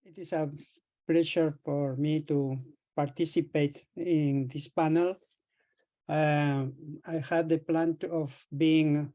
It is a pleasure for me to participate in this panel. I had the plan of being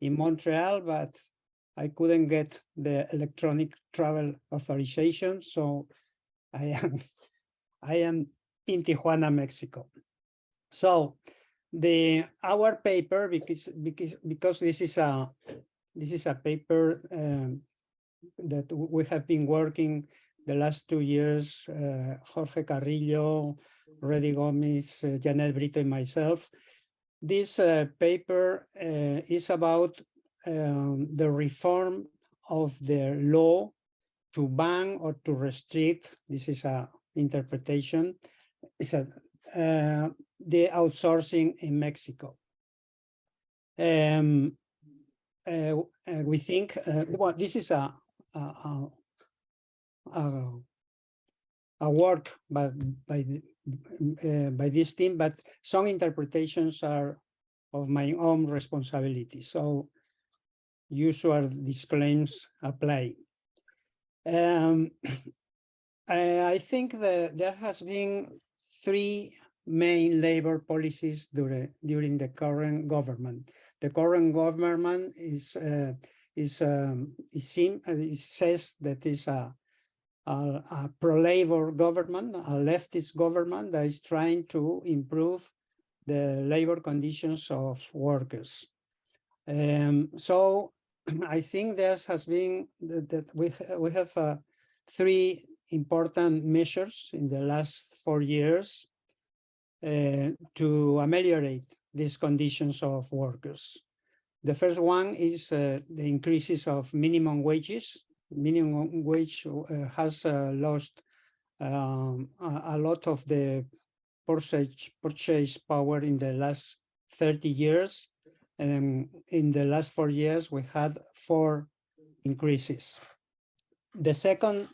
in Montreal, but I couldn't get the electronic travel authorization, so I am I am in Tijuana, Mexico. So our paper, because this is a paper that we have been working the last 2 years, Jorge Carrillo, Reddy Gomez, Janet Brito, and myself. This paper is about the reform of the law to ban or to restrict, this is a interpretation, is the outsourcing in Mexico. We think, well, this is a work by this team, but some interpretations are of my own responsibility. So usual disclaims apply. I think that there has been 3 main labor policies during the current government. The current government says that is a pro-labor government, a leftist government that is trying to improve the labor conditions of workers. So I think there has been that we have 3 important measures in the last 4 years to ameliorate these conditions of workers. The first one is the increases of minimum wages. Minimum wage has lost a lot of the purchase power in the last 30 years. In the last 4 years, we had 4 increases. The second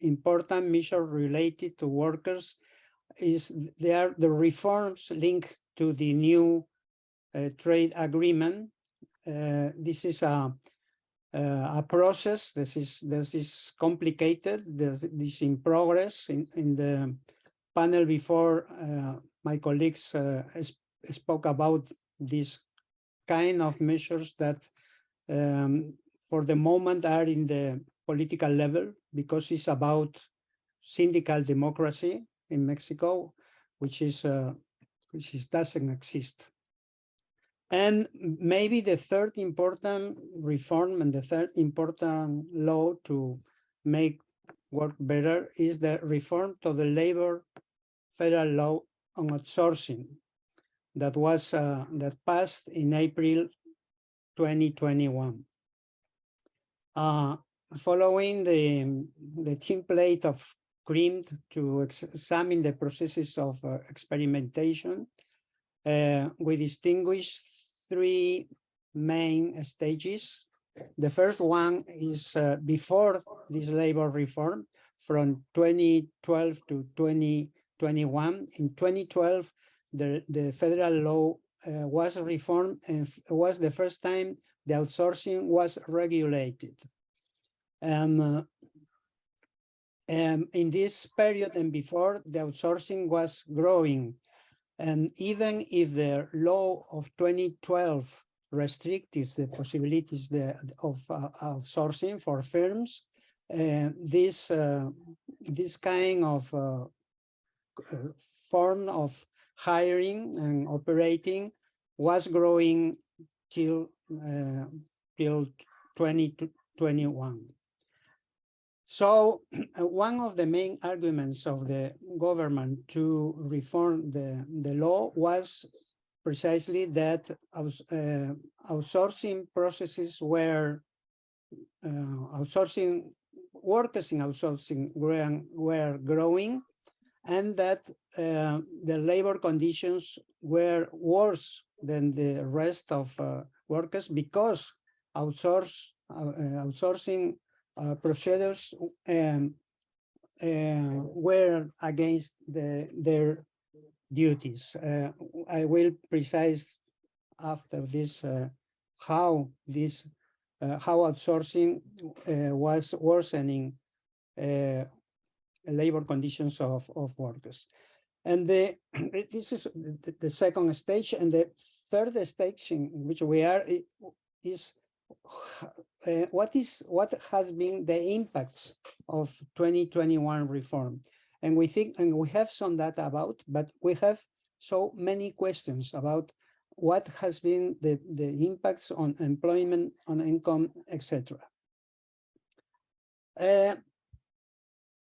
important measure related to workers is the reforms linked to the new trade agreement. This is a process. This is complicated. This is in progress. In the panel before, my colleagues spoke about this kind of measures that for the moment are in the political level, because it's about syndical democracy in Mexico, which doesn't exist. And maybe the third important reform and the third important law to make work better is the reform to the labor federal law on outsourcing that was that passed in April 2021. Following the template of CRIM to examine the processes of experimentation, we distinguish 3 main stages. The first one is before this labor reform from 2012 to 2021. In 2012, the federal law was reformed, and was the first time the outsourcing was regulated. In this period and before, the outsourcing was growing. And even if the law of 2012 restricted the possibilities of outsourcing for firms, this kind of form of hiring and operating was growing till 2021. So one of the main arguments of the government to reform the law was precisely that outsourcing processes were workers in outsourcing were growing, and that the labor conditions were worse than the rest of workers, because outsourcing procedures were against their duties. I will precise after this how outsourcing was worsening labor conditions of workers. And this is the second stage. And the third stage in which we are is what has been the impacts of 2021 reform. And we think, and we have some data about, but we have so many questions about what has been the impacts on employment, on income, etc.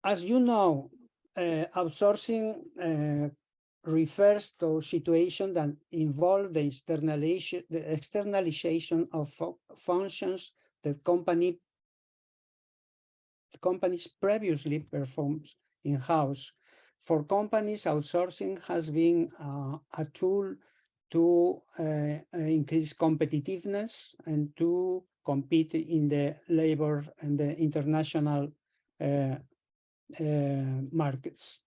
As you know, outsourcing refers to situations that involve the externalization of functions that companies previously performed in-house. For companies, outsourcing has been a tool to increase competitiveness and to compete in the labor and the international markets.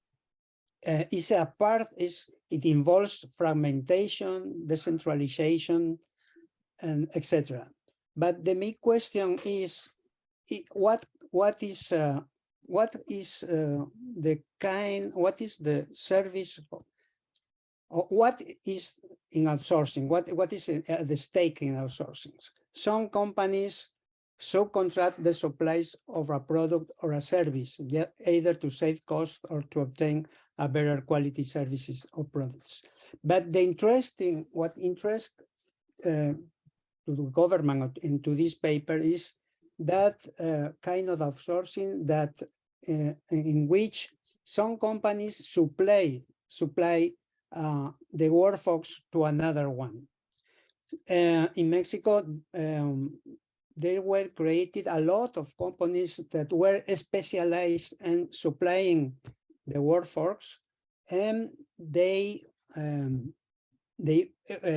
It involves fragmentation, decentralization, and etc. But the main question is, what is the service, or what is in outsourcing? What is the stake in outsourcing? Some companies subcontract the supplies of a product or a service, either to save costs or to obtain a better quality services or products. But what interests to the government into this paper is that kind of outsourcing that in which some companies supply the workforce to another one. In Mexico, there were created a lot of companies that were specialized in supplying the workforce, and they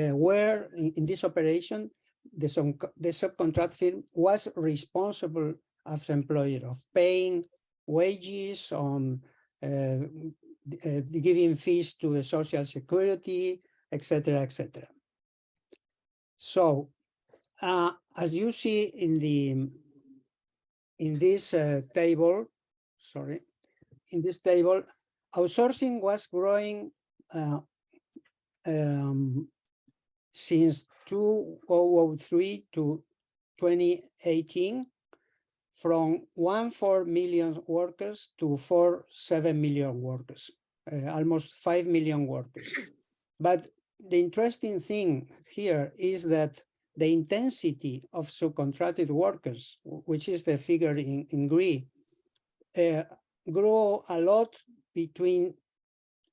were in this operation. The subcontract firm was responsible as employer of paying wages, on giving fees to the Social Security, etc., etc. So, as you see in this table, outsourcing was growing since 2003 to 2018, from 1.4 million workers to 4.7 million workers, almost 5 million workers. But the interesting thing here is that the intensity of subcontracted workers, which is the figure in green, grew a lot between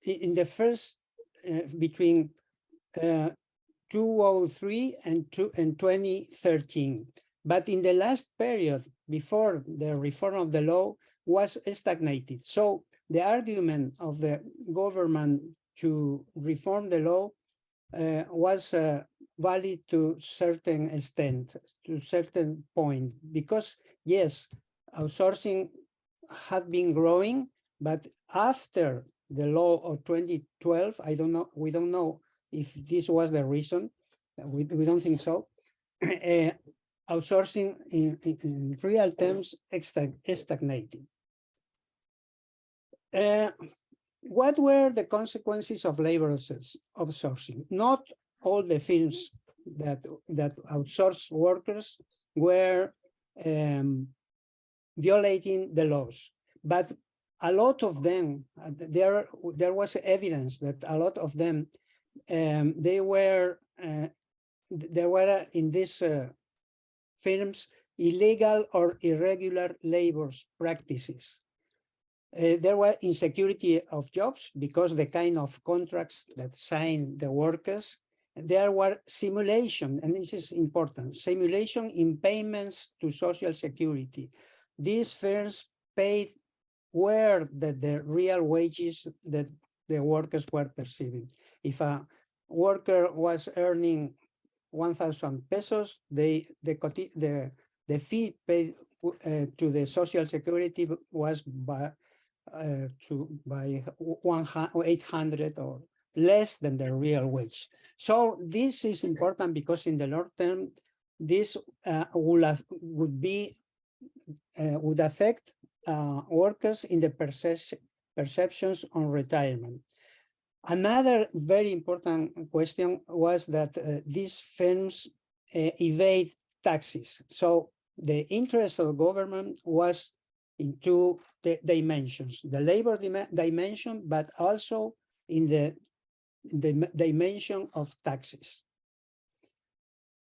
2003 and 2013. But in the last period, before the reform of the law, was stagnated. So the argument of the government to reform the law was valid to certain extent, to certain point, because yes, outsourcing had been growing, but after the law of 2012, we don't know if this was the reason. We don't think so. Outsourcing in real terms stagnating. What were the consequences of labor outsourcing? Not all the firms that outsource workers were violating the laws, but a lot of them, there was evidence that a lot of them, there were in these firms illegal or irregular labor practices. There were insecurity of jobs because the kind of contracts that signed the workers. There were simulation, and this is important, simulation in payments to Social Security. These firms paid were the real wages that the workers were perceiving. If a worker was earning 1,000 pesos, the fee paid to the Social Security was by 800 or less than the real wage. So this is important because in the long term, this would affect workers in the perceptions on retirement. Another very important question was that these firms evade taxes. So the interest of government was in two dimensions, the labor dimension, but also in the dimension of taxes.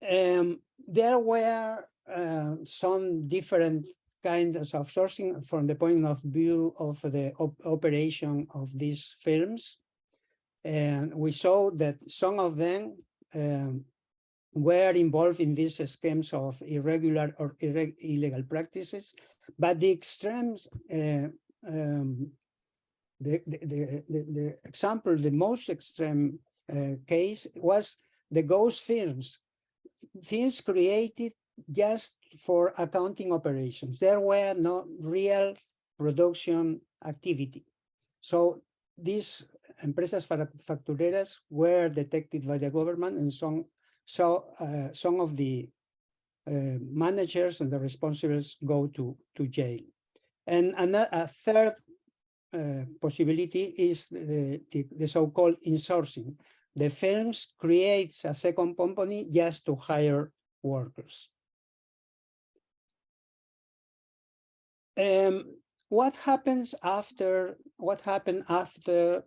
There were some different kinds of sourcing from the point of view of the operation of these firms. And we saw that some of them were involved in these schemes of irregular or illegal practices, but the extremes, the example, the most extreme case was the ghost firms created just for accounting operations. There were no real production activity. So these empresas factureras were detected by the government, and some of the managers and the responsibles go to jail. And a third possibility is the so-called insourcing. The firms creates a second company just to hire workers. What happened after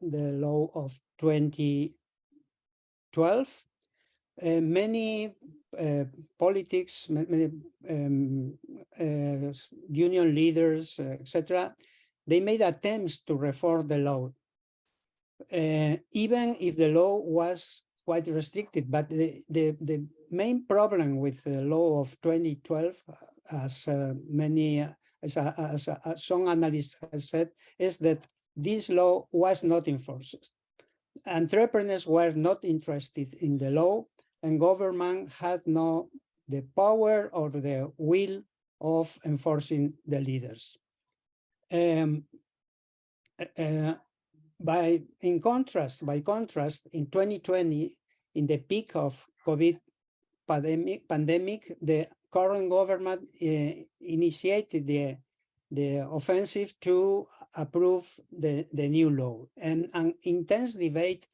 the law of 2012? Many politics, many union leaders, etc., they made attempts to reform the law, even if the law was quite restricted. But the main problem with the law of 2012, as some analysts have said, is that this law was not enforced. Entrepreneurs were not interested in the law, and government had no the power or the will of enforcing the leaders. By contrast, in 2020, in the peak of COVID pandemic, the current government initiated the offensive to approve the new law, and an intense debate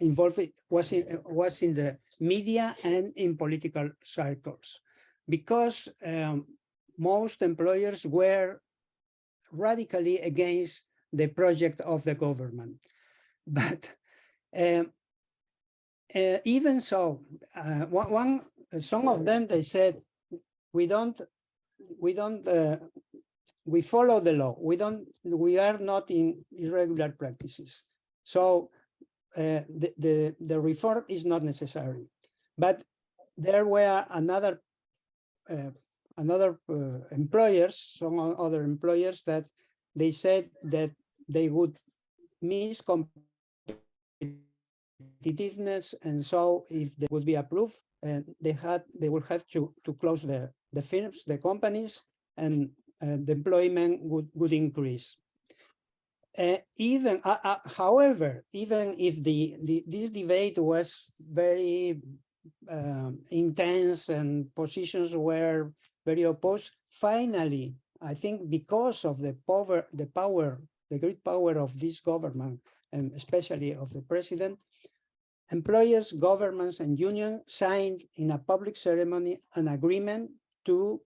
involved was in the media and in political circles, because most employers were radically against the project of the government. But even so, some of them, they said, we follow the law. We are not in irregular practices. So the reform is not necessary. But there were employers, some other employers, that they said that they would miss competitiveness, and so if they would be approved, they would have to close the firms, the companies, and the employment would increase. However, even if this debate was very intense and positions were very opposed, finally, I think because of the great power of this government, and especially of the president, employers, governments, and unions signed in a public ceremony an agreement to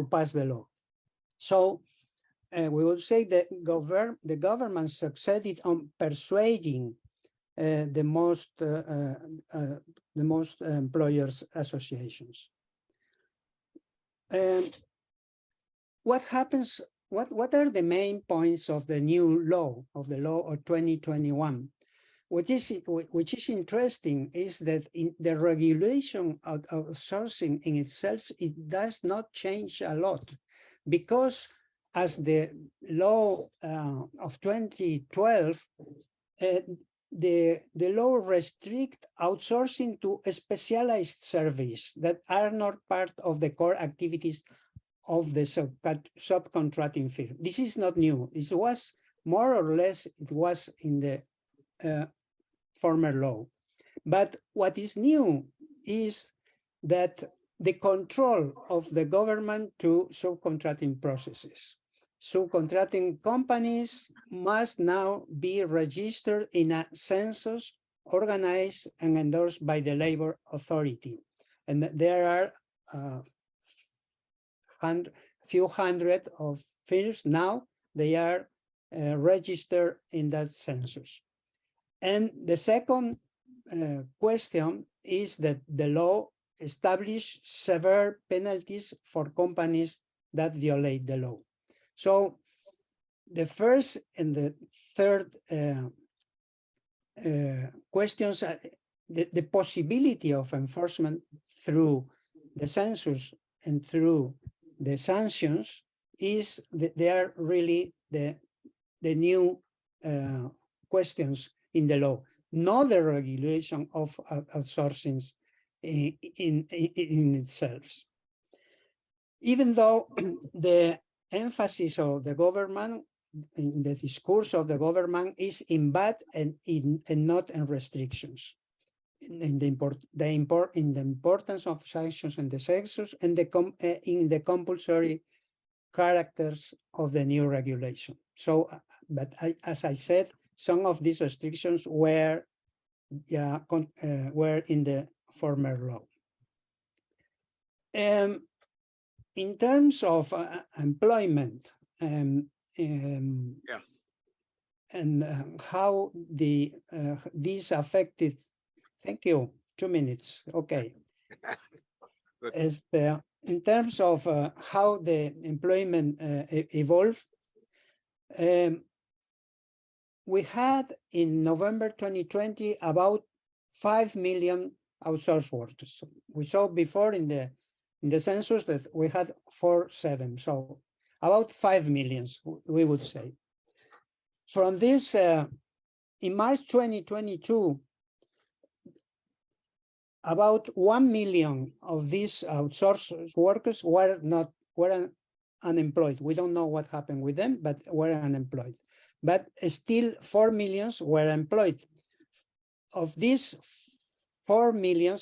pass the law. So we would say that the government succeeded on persuading the most employers associations. And what happens? What are the main points of the new law, of the law of 2021? Which is interesting is that in the regulation of sourcing in itself, it does not change a lot, because as the law of 2012, the law restricts outsourcing to a specialized service that are not part of the core activities of the subcontracting firm. This is not new. It was more or less, it was in the former law. But what is new is that the control of the government to subcontracting processes. Subcontracting companies must now be registered in a census organized and endorsed by the labor authority. And there are few hundred of firms now, they are registered in that census. And the second question is that the law establishes severe penalties for companies that violate the law. So the first and the third questions, the possibility of enforcement through the census and through the sanctions is they are really the new questions in the law, not the regulation of outsourcing in itself. Even though the emphasis of the government in the discourse of the government is in bad and not in restrictions, in the importance of sanctions and the census, and in the compulsory characters of the new regulation. So, but as I said, some of these restrictions were in the former law. In terms of employment, and how this affected. Thank you. 2 minutes. Okay. In terms of how the employment evolved, we had in November 2020 about 5 million outsourced workers. We saw before in the census that we had 4.7, so about 5 million, we would say. From this, in March 2022, about 1 million of these outsourced workers were unemployed. We don't know what happened with them, but were unemployed. But still 4 million were employed. Of these 4 million,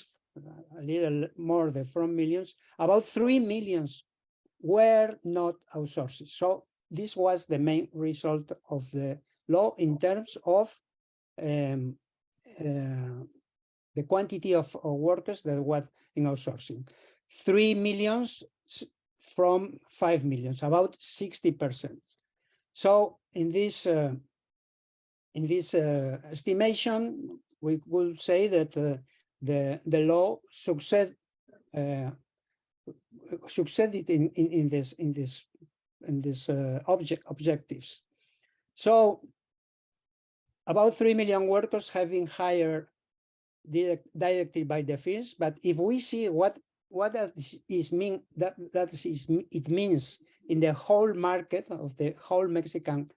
a little more than 4 million, about 3 million were not outsourced. So this was the main result of the law in terms of the quantity of workers that was in outsourcing. 3 million from 5 million, about 60%. So in this estimation, we could say that the law succeeded in this objectives. So about 3 million workers have been hired directly by the firms, but if we see what it means in the whole market of the whole Mexican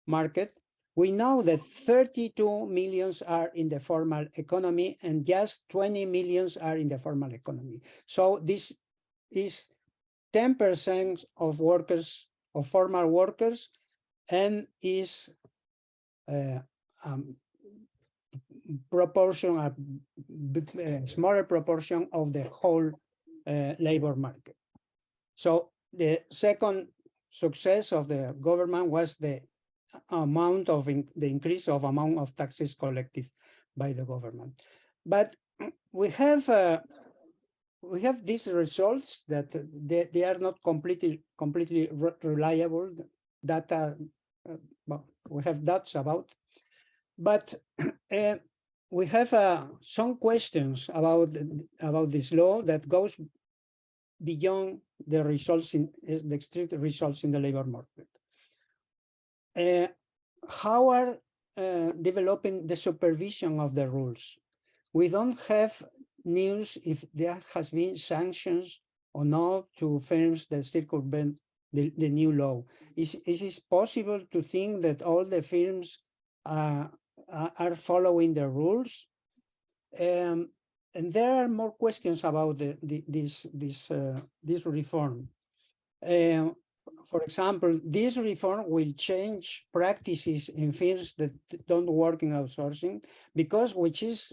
market, we know that 32 million are in the formal economy and just 20 million are in the formal economy. So this is 10% of workers, of formal workers, and is proportion, a smaller proportion of the whole labor market. So the second success of the government was the amount of the increase of amount of taxes collected by the government. But we have these results that they are not completely reliable data. We have doubts about, but we have some questions about this law that goes beyond the results in the strict results in the labor market. How are developing the supervision of the rules? We don't have news if there has been sanctions or not to firms that circumvent the new law. Is it possible to think that all the firms are following the rules? And there are more questions about this reform. For example, this reform will change practices in firms that don't work in outsourcing, because which is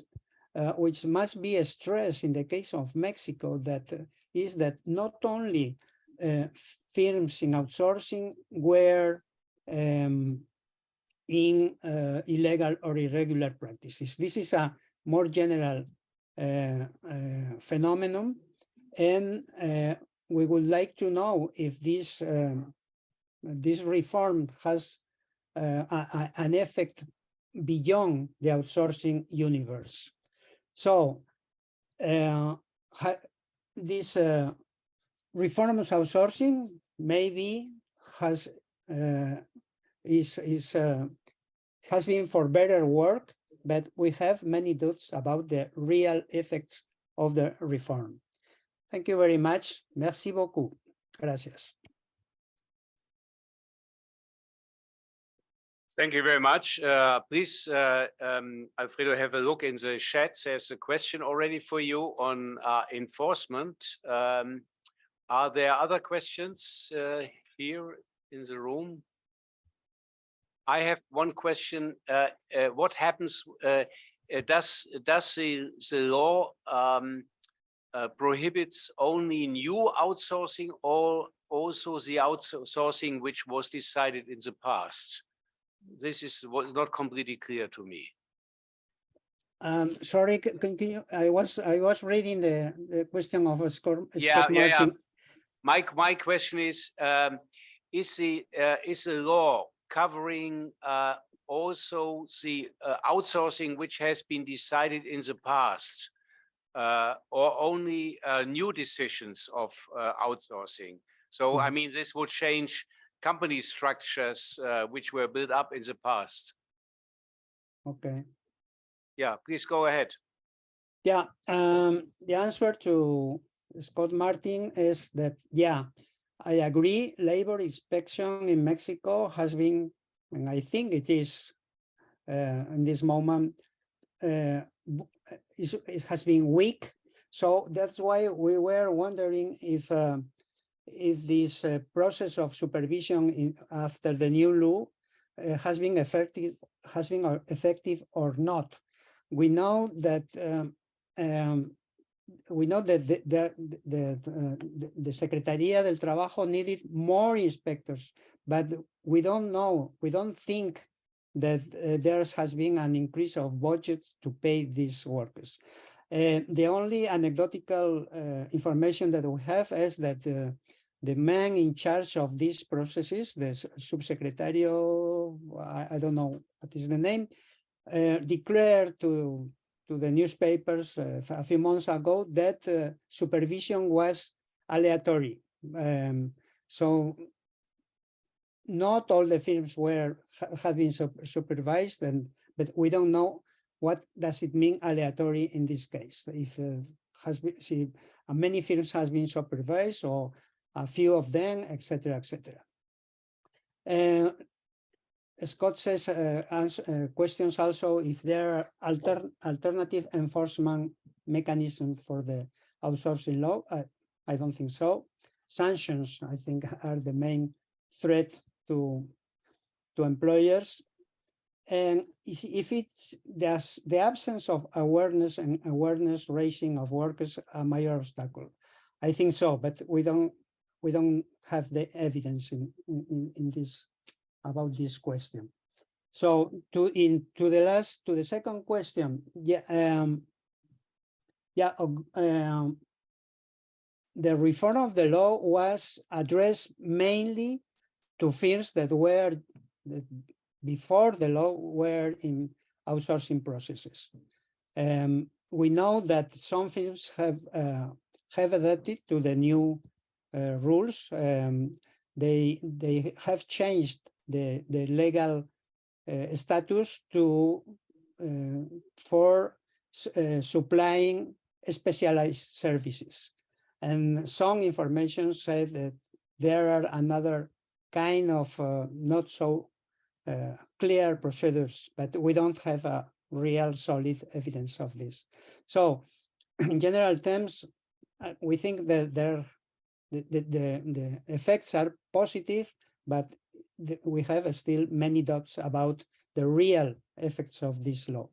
which must be stressed in the case of Mexico, that is that not only firms in outsourcing were in illegal or irregular practices. This is a more general phenomenon, and we would like to know if this reform has an effect beyond the outsourcing universe. So this reform of outsourcing maybe has been for better work, but we have many doubts about the real effects of the reform. Thank you very much. Merci beaucoup. Gracias. Thank you very much. Please, Alfredo, have a look in the chat. There's a question already for you on enforcement. Are there other questions here in the room? I have one question. What happens, does the law prohibits only new outsourcing, or also the outsourcing which was decided in the past? This was not completely clear to me. Sorry, continue. I was reading the question of Scott Martin. Yeah. My question is the law covering also the outsourcing which has been decided in the past, or only new decisions of outsourcing? So, I mean, this would change company structures which were built up in the past. Okay. Yeah, please go ahead. Yeah, the answer to Scott Martin is that, yeah, I agree. Labor inspection in Mexico has been, and I think it is in this moment, it has been weak. So that's why we were wondering if this process of supervision after the new law has been effective or not. We know that the Secretaría del Trabajo needed more inspectors, but we don't think that there has been an increase of budget to pay these workers. The only anecdotal information that we have is that the man in charge of these processes, the subsecretario, I don't know what is the name, declared to the newspapers a few months ago that supervision was aleatory. So not all the firms have been supervised, but we don't know what does it mean aleatory in this case. If many firms has been supervised, or a few of them, etc., etc. Scott says, questions also if there are alternative enforcement mechanisms for the outsourcing law. I don't think so. Sanctions, I think, are the main threat to employers. And if it's the absence of awareness and awareness raising of workers a major obstacle, I think so, but we don't have the evidence in this about this question. So to the second question, the reform of the law was addressed mainly to firms that were before the law were in outsourcing processes. We know that some firms have adapted to the new rules. They have changed the legal status for supplying specialized services. And some information said that there are another kind of not so clear procedures, but we don't have a real solid evidence of this. So in general terms, we think that the effects are positive, but we have still many doubts about the real effects of this law.